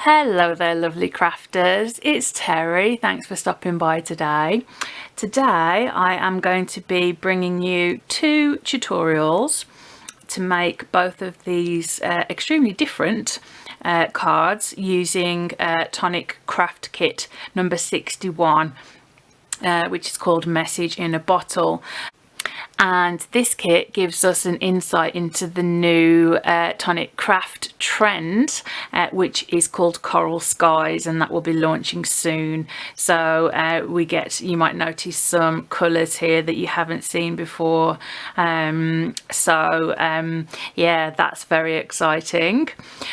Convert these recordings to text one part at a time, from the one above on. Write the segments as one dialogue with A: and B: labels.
A: Hello there lovely crafters, it's Terry. Thanks for stopping by today. Today I am going to be bringing you two tutorials to make both of these extremely different cards using Tonic Craft Kit number 61, which is called Message in a Bottle. And this kit gives us an insight into the new Tonic craft trend, which is called Coral Skies, and that will be launching soon. So you might notice some colours here that you haven't seen before. Yeah, that's very exciting.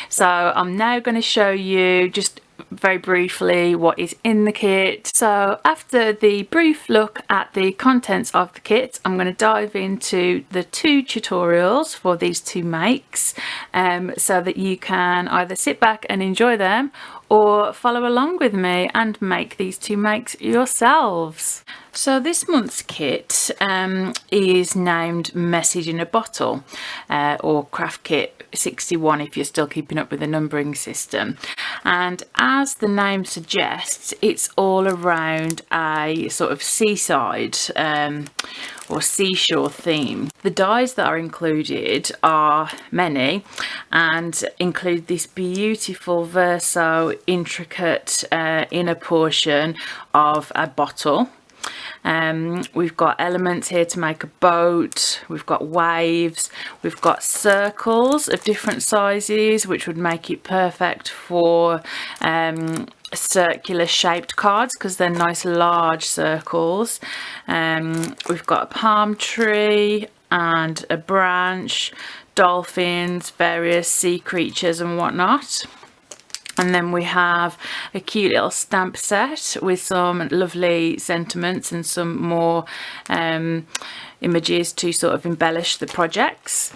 A: So I'm now going to show you just very briefly what is in the kit. So after the brief look at the contents of the kit, I'm going to dive into the two tutorials for these two makes, so that you can either sit back and enjoy them or follow along with me and make these two makes yourselves. So this month's kit is named Message in a Bottle, or Craft Kit 61 if you're still keeping up with the numbering system. And as the name suggests, it's all around a sort of seaside or seashore theme. The dies that are included are many and include this beautiful verso intricate inner portion of a bottle. We've got elements here to make a boat, we've got waves, we've got circles of different sizes which would make it perfect for circular shaped cards because they're nice large circles. We've got a palm tree and a branch, dolphins, various sea creatures and whatnot. And then we have a cute little stamp set with some lovely sentiments and some more images to sort of embellish the projects.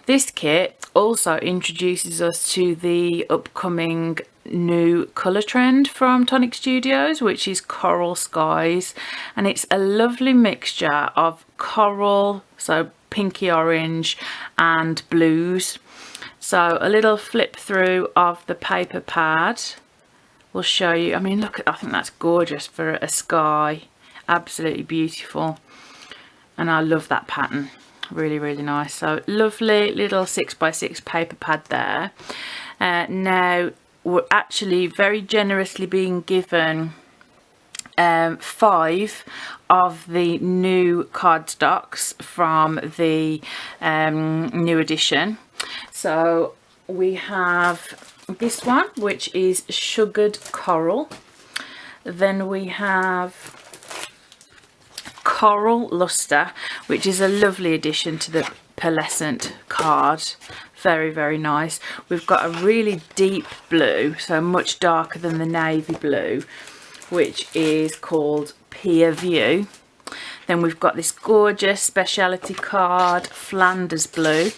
A: This kit also introduces us to the upcoming new colour trend from Tonic Studios, which is Coral Skies, and it's a lovely mixture of coral, so pinky orange, and blues. So a little flip through of the paper pad will show you. I mean, look, I think that's gorgeous for a sky. Absolutely beautiful. And I love that pattern. Really, really nice. So lovely little 6x6 paper pad there. Now we're actually very generously being given 5 of the new cardstocks from the new edition. So we have this one, which is sugared coral. Then we have coral luster, which is a lovely addition to the pearlescent card. Very, very nice. We've got a really deep blue, so much darker than the navy blue, which is called Pier View. Then we've got this gorgeous speciality card, Flanders blue.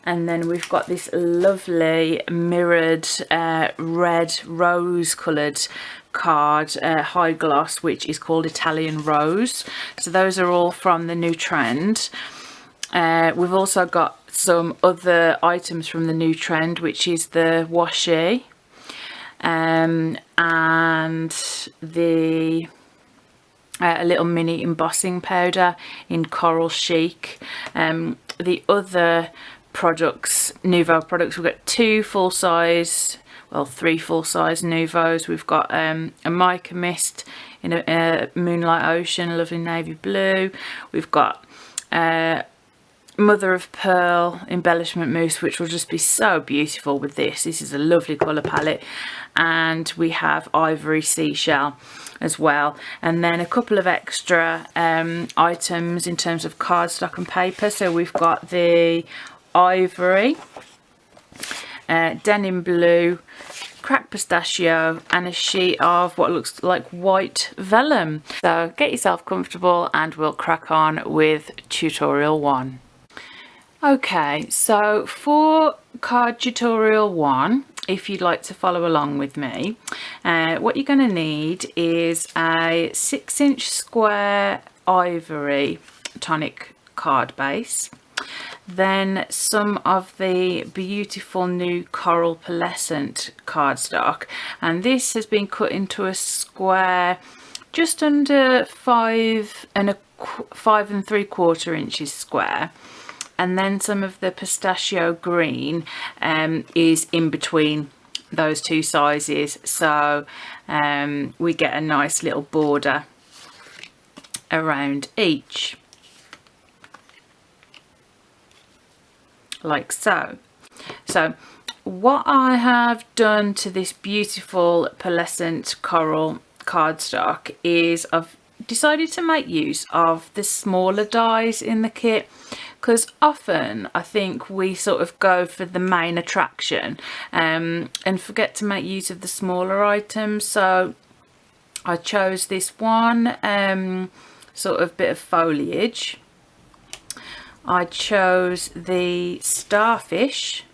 A: And then we've got this lovely mirrored red rose coloured card, high gloss, which is called Italian Rose. So those are all from the new trend. We've also got some other items from the new trend, which is the washi and the a little mini embossing powder in coral chic. The other products, Nouveau products, we've got 3 full-size Nouvos. We've got a mica mist in a moonlight ocean, a lovely navy blue. We've got mother of pearl embellishment mousse, which will just be so beautiful with this. This is a lovely colour palette. And we have ivory seashell as well, and then a couple of extra items in terms of cardstock and paper. So we've got the ivory, denim blue, cracked pistachio, and a sheet of what looks like white vellum. So get yourself comfortable and we'll crack on with tutorial 1. Okay, so for card tutorial 1, if you'd like to follow along with me, what you're going to need is a 6-inch square ivory tonic card base. Then some of the beautiful new coral pearlescent cardstock, and this has been cut into a square just under 5 3/4 inches square. And then some of the pistachio green is in between those two sizes, so we get a nice little border around each, like so. So what I have done to this beautiful pearlescent coral cardstock is I've decided to make use of the smaller dies in the kit, because often I think we sort of go for the main attraction and forget to make use of the smaller items. So I chose this one sort of bit of foliage. I chose the starfish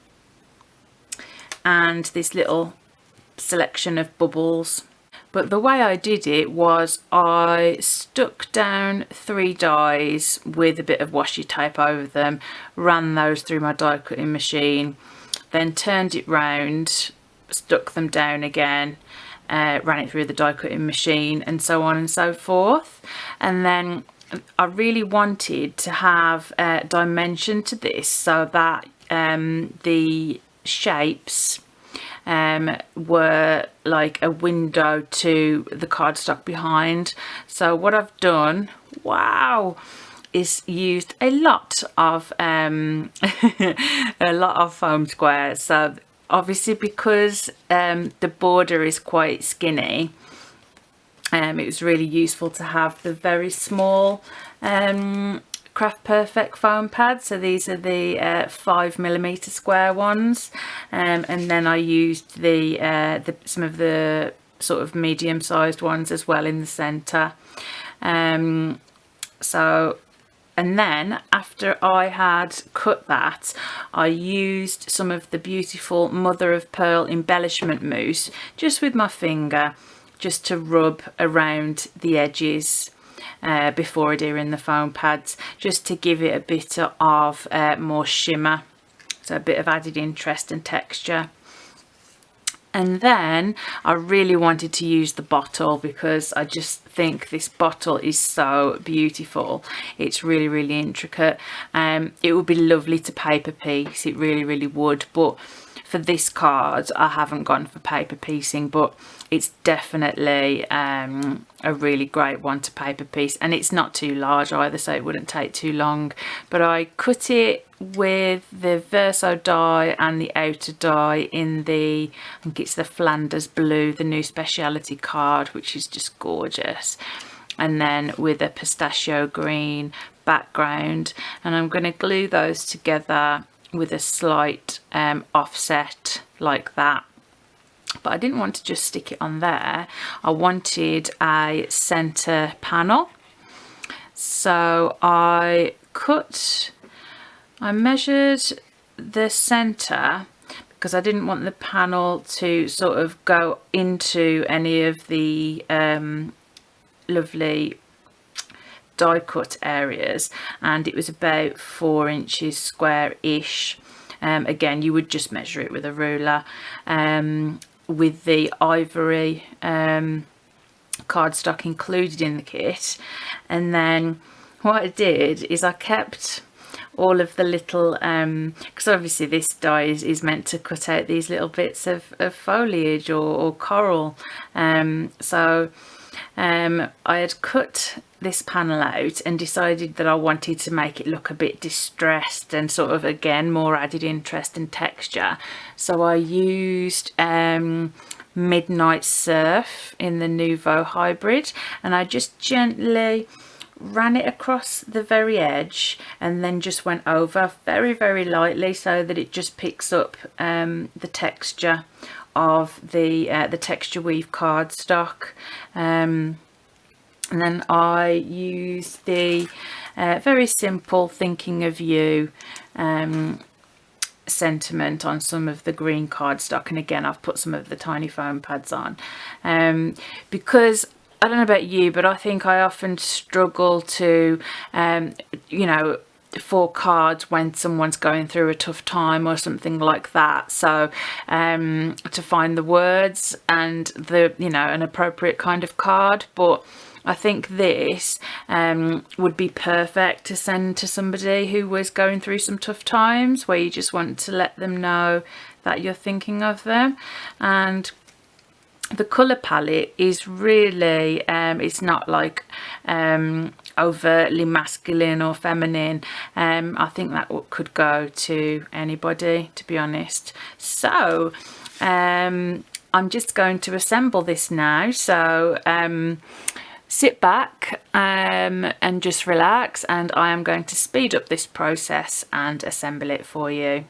A: and this little selection of bubbles. But the way I did it was I stuck down 3 dies with a bit of washi tape over them, ran those through my die cutting machine, then turned it round, stuck them down again, ran it through the die cutting machine, and so on and so forth. And then I really wanted to have a dimension to this so that the shapes were like a window to the cardstock behind. So what I've done, wow, is used a lot of foam squares. So obviously, because the border is quite skinny, it was really useful to have the very small Craft Perfect foam pads. So these are the 5mm square ones, and then I used some of the sort of medium-sized ones as well in the centre. So, and then after I had cut that, I used some of the beautiful mother of pearl embellishment mousse just with my finger, just to rub around the edges before adhering the foam pads, just to give it a bit of more shimmer, so a bit of added interest and texture. And then I really wanted to use the bottle, because I just think this bottle is so beautiful. It's really, really intricate. It would be lovely to paper piece, it really, really would. But for this card, I haven't gone for paper piecing, but it's definitely a really great one to paper piece, and it's not too large either, so it wouldn't take too long. But I cut it with the verso die and the outer die in the, I think it's the Flanders blue, the new speciality card, which is just gorgeous, and then with a pistachio green background. And I'm going to glue those together with a slight offset like that. But I didn't want to just stick it on there, I wanted a centre panel. So I measured the centre, because I didn't want the panel to sort of go into any of the lovely die cut areas, and it was about 4 inches square-ish. Again, you would just measure it with a ruler. With the ivory cardstock included in the kit. And then what I did is I kept all of the little, because obviously this die is meant to cut out these little bits of foliage or coral. So I had cut this panel out and decided that I wanted to make it look a bit distressed and sort of, again, more added interest and texture. So I used Midnight Surf in the Nouveau Hybrid, and I just gently ran it across the very edge and then just went over very, very lightly, so that it just picks up the texture of the texture weave cardstock. And then I used the very simple Thinking of You sentiment on some of the green cardstock, and again I've put some of the tiny foam pads on, because I don't know about you, but I think I often struggle to you know, for cards when someone's going through a tough time or something like that. So to find the words and the, you know, an appropriate kind of card. But I think this would be perfect to send to somebody who was going through some tough times, where you just want to let them know that you're thinking of them. And the colour palette is really, it's not like overtly masculine or feminine. I think that could go to anybody, to be honest. So I'm just going to assemble this now. So sit back and just relax, and I am going to speed up this process and assemble it for you.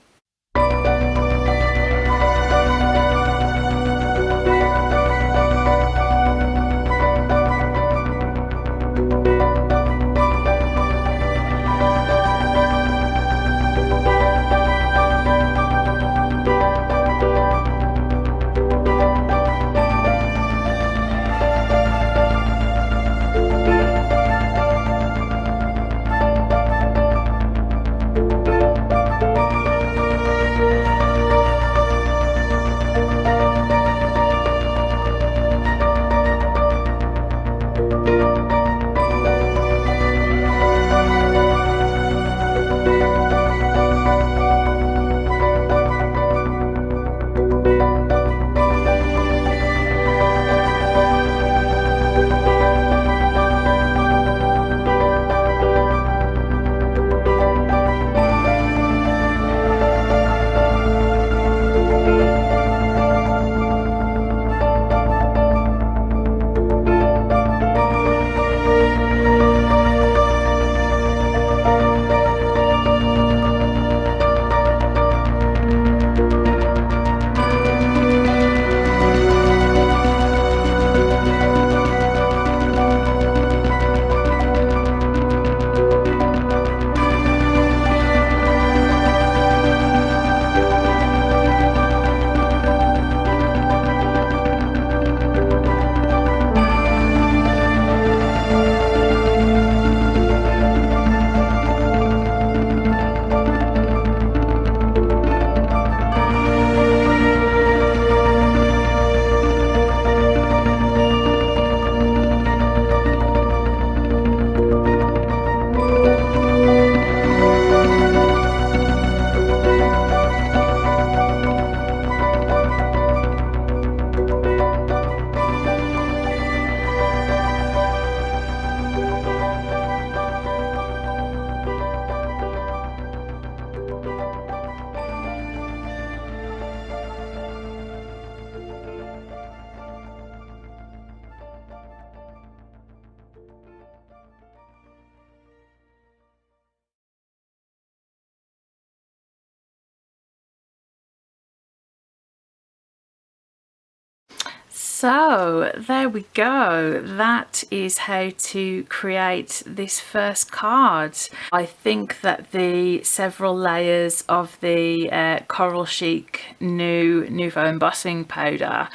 A: So there we go. That is how to create this first card. I think that the several layers of the Coral Chic Nouveau embossing powder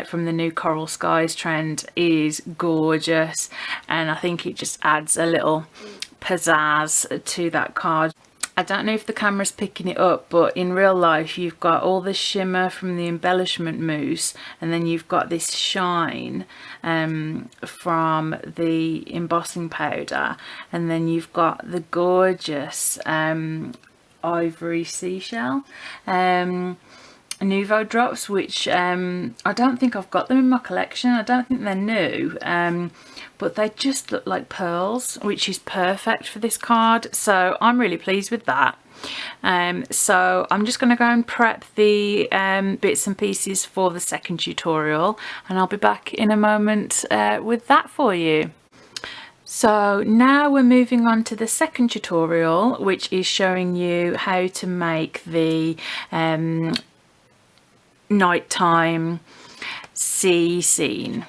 A: from the new Coral Skies trend is gorgeous, and I think it just adds a little pizzazz to that card. I don't know if the camera's picking it up, but in real life you've got all the shimmer from the embellishment mousse, and then you've got this shine from the embossing powder, and then you've got the gorgeous ivory seashell Nouveau drops, which I don't think I've got them in my collection. I don't think they're new, but they just look like pearls, which is perfect for this card. So I'm really pleased with that. So I'm just going to go and prep the bits and pieces for the second tutorial, and I'll be back in a moment with that for you. So now we're moving on to the second tutorial, which is showing you how to make the nighttime sea scene.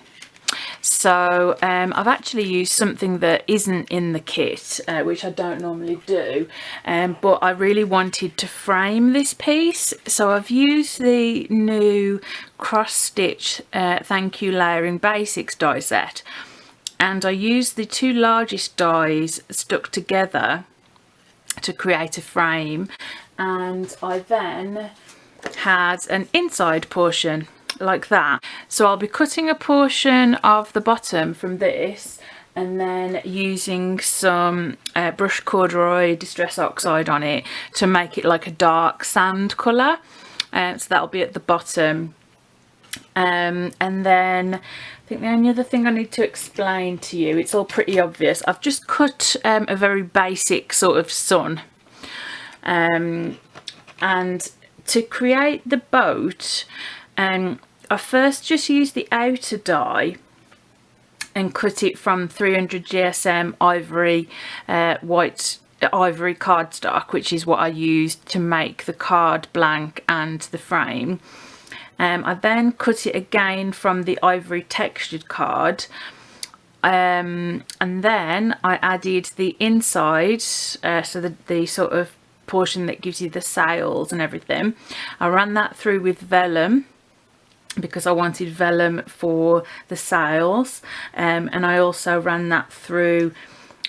A: So I've actually used something that isn't in the kit, which I don't normally do, but I really wanted to frame this piece. So I've used the new cross stitch Thank You Layering Basics die set, and I used the two largest dies stuck together to create a frame, and I then had an inside portion like that. So I'll be cutting a portion of the bottom from this and then using some brushed corduroy distress oxide on it to make it like a dark sand colour. So that'll be at the bottom. And then I think the only other thing I need to explain to you, it's all pretty obvious. I've just cut a very basic sort of sun. And to create the boat, I first just used the outer die and cut it from 300 GSM ivory white ivory cardstock, which is what I used to make the card blank and the frame. I then cut it again from the ivory textured card, and then I added the inside, so the sort of portion that gives you the sails and everything. I ran that through with vellum because I wanted vellum for the sails, and I also ran that through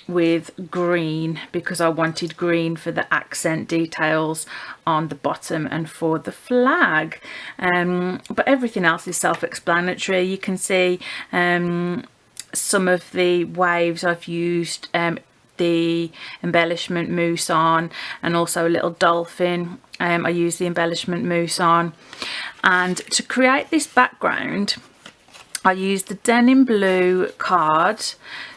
A: with green because I wanted green for the accent details on the bottom and for the flag. But everything else is self-explanatory. You can see some of the waves I've used the embellishment mousse on, and also a little dolphin I used the embellishment mousse on. And to create this background, I used the denim blue card,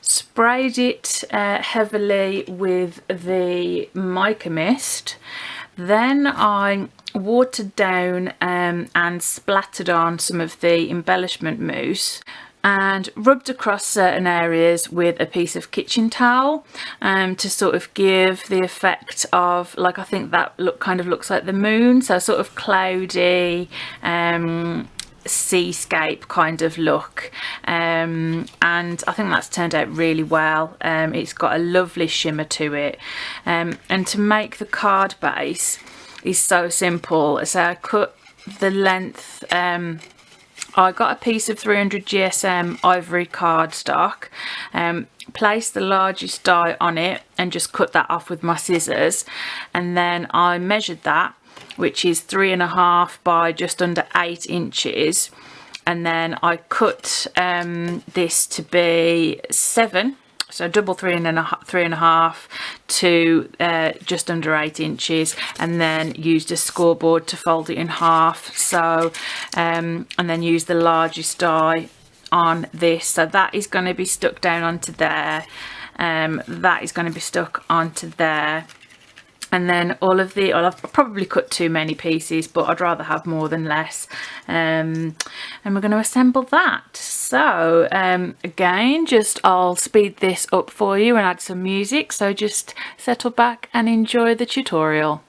A: sprayed it heavily with the mica mist, then I watered down and splattered on some of the embellishment mousse and rubbed across certain areas with a piece of kitchen towel to sort of give the effect of, like, I think that kind of looks like the moon, so sort of cloudy seascape kind of look, and I think that's turned out really well. It's got a lovely shimmer to it, and to make the card base is so simple. So I cut the length, I got a piece of 300 GSM ivory cardstock, placed the largest die on it and just cut that off with my scissors, and then I measured that, which is 3.5 by just under 8 inches, and then I cut this to be 7, so double 3.5 to just under 8 inches, and then used a scoreboard to fold it in half. So and then use the largest die on this, so that is going to be stuck down onto there, that is going to be stuck onto there. And then all of the, I've probably cut too many pieces, but I'd rather have more than less. And we're going to assemble that. So again, I'll speed this up for you and add some music. So just settle back and enjoy the tutorial.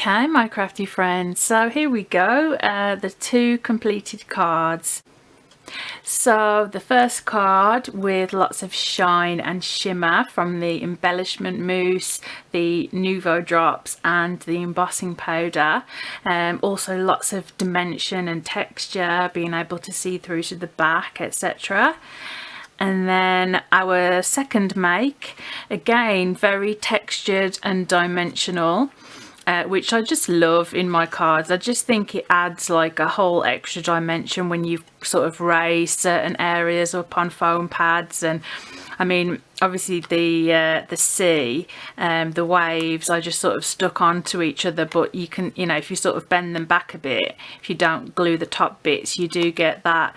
A: Okay, my crafty friends, so here we go, the 2 completed cards. So the first card with lots of shine and shimmer from the embellishment mousse, the Nouveau drops and the embossing powder. Also lots of dimension and texture, being able to see through to the back, etc. And then our second make, again very textured and dimensional, which I just love in my cards. I just think it adds like a whole extra dimension when you sort of raise certain areas up on foam pads. And I mean, obviously the sea, the waves, I just sort of stuck onto each other, but you can, you know, if you sort of bend them back a bit, if you don't glue the top bits, you do get that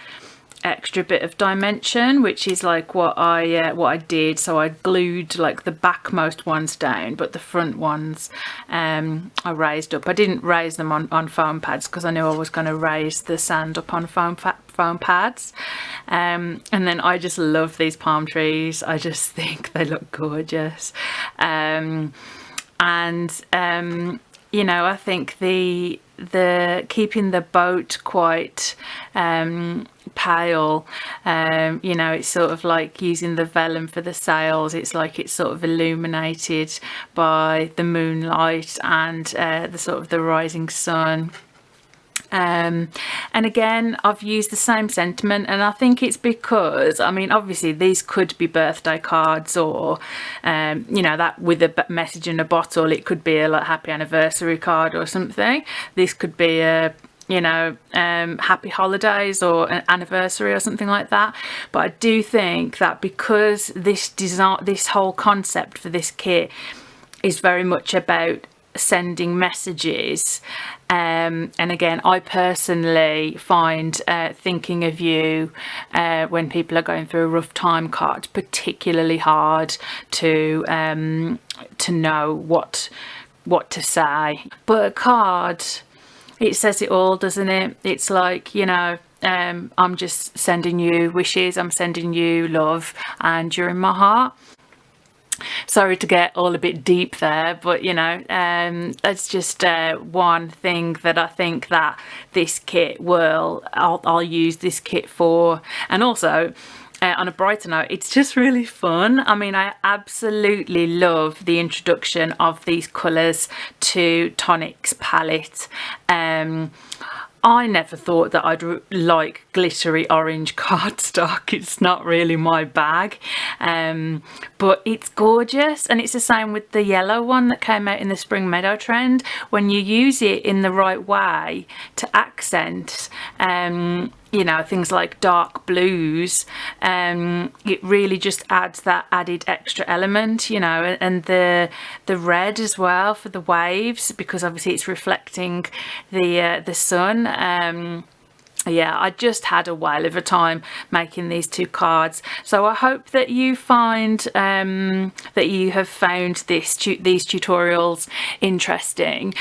A: extra bit of dimension, which is like what I did. So I glued like the backmost ones down, but the front ones I raised up. I didn't raise them on foam pads because I knew I was going to raise the sand up on foam pads. And then I just love these palm trees. I just think they look gorgeous. You know, I think the keeping the boat quite pale, you know, it's sort of like using the vellum for the sails. It's like it's sort of illuminated by the moonlight and the sort of the rising sun. And again, I've used the same sentiment, and I think it's because, I mean, obviously these could be birthday cards or you know, that with a message in a bottle. It could be a like happy anniversary card or something. This could be a, you know, happy holidays or an anniversary or something like that. But I do think that because this design, this whole concept for this kit is very much about sending messages, and again, I personally find thinking of you when people are going through a rough time cards particularly hard to know what to say. But a card, it says it all, doesn't it? It's like, you know, I'm just sending you wishes, I'm sending you love, and you're in my heart. Sorry to get all a bit deep there, but you know, that's just one thing that I think that this kit will, I'll use this kit for. And also, on a brighter note, it's just really fun. I mean, I absolutely love the introduction of these colours to Tonic's palette. I never thought that I'd like glittery orange cardstock. It's not really my bag, but it's gorgeous. And it's the same with the yellow one that came out in the Spring Meadow trend. When you use it in the right way to accent, you know, things like dark blues, it really just adds that added extra element, you know. And the red as well for the waves, because obviously it's reflecting the sun. Yeah, I just had a whale of a time making these 2 cards. So I hope that you find that you have found these tutorials interesting.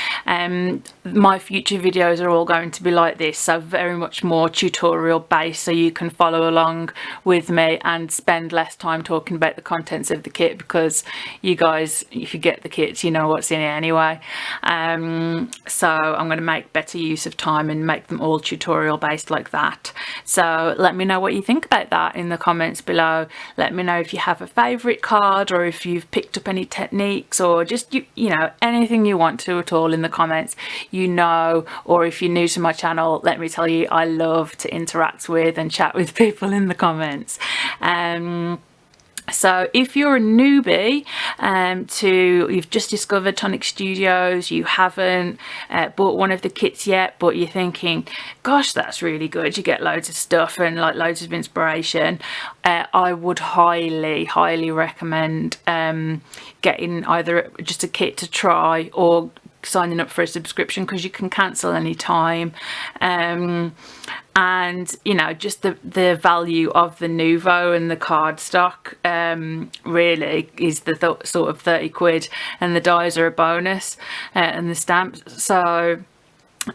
A: My future videos are all going to be like this, so very much more tutorial based, so you can follow along with me and spend less time talking about the contents of the kit, because you guys, if you get the kits, you know what's in it anyway. So I'm going to make better use of time and make them all tutorial based like that. So let me know what you think about that in the comments below. Let me know if you have a favorite card, or if you've picked up any techniques, or just you know, anything you want to at all in the comments, you know. Or if you're new to my channel, let me tell you, I love to interact with and chat with people in the comments. So if you're a newbie you've just discovered Tonic Studios, you haven't bought one of the kits yet, but you're thinking, gosh, that's really good, you get loads of stuff and like loads of inspiration, I would highly recommend getting either just a kit to try or signing up for a subscription, because you can cancel any time. And you know, just the value of the Nouveau and the cardstock really is the sort of 30 quid, and the dies are a bonus, and the stamps. So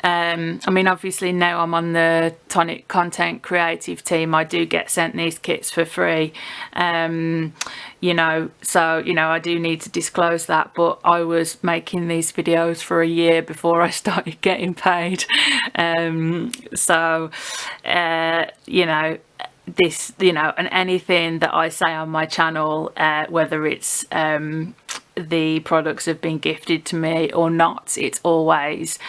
A: I mean, obviously now I'm on the Tonic content creative team, I do get sent these kits for free, you know, so, you know, I do need to disclose that, but I was making these videos for a year before I started getting paid. So, you know, this, you know, and anything that I say on my channel, whether it's the products have been gifted to me or not, it's always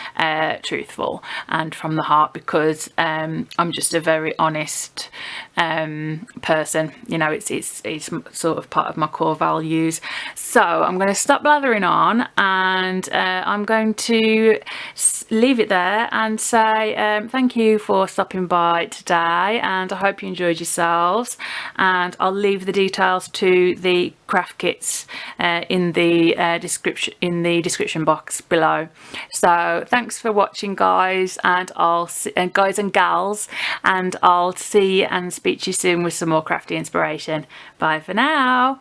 A: truthful and from the heart, because I'm just a very honest person, you know. It's sort of part of my core values. So I'm going to stop blathering on, and I'm going to leave it there and say thank you for stopping by today, and I hope you enjoyed yourselves, and I'll leave the details to the craft kits in the description box below. So thanks for watching, guys, and guys and gals, and I'll see and speak to you soon with some more crafty inspiration. Bye for now.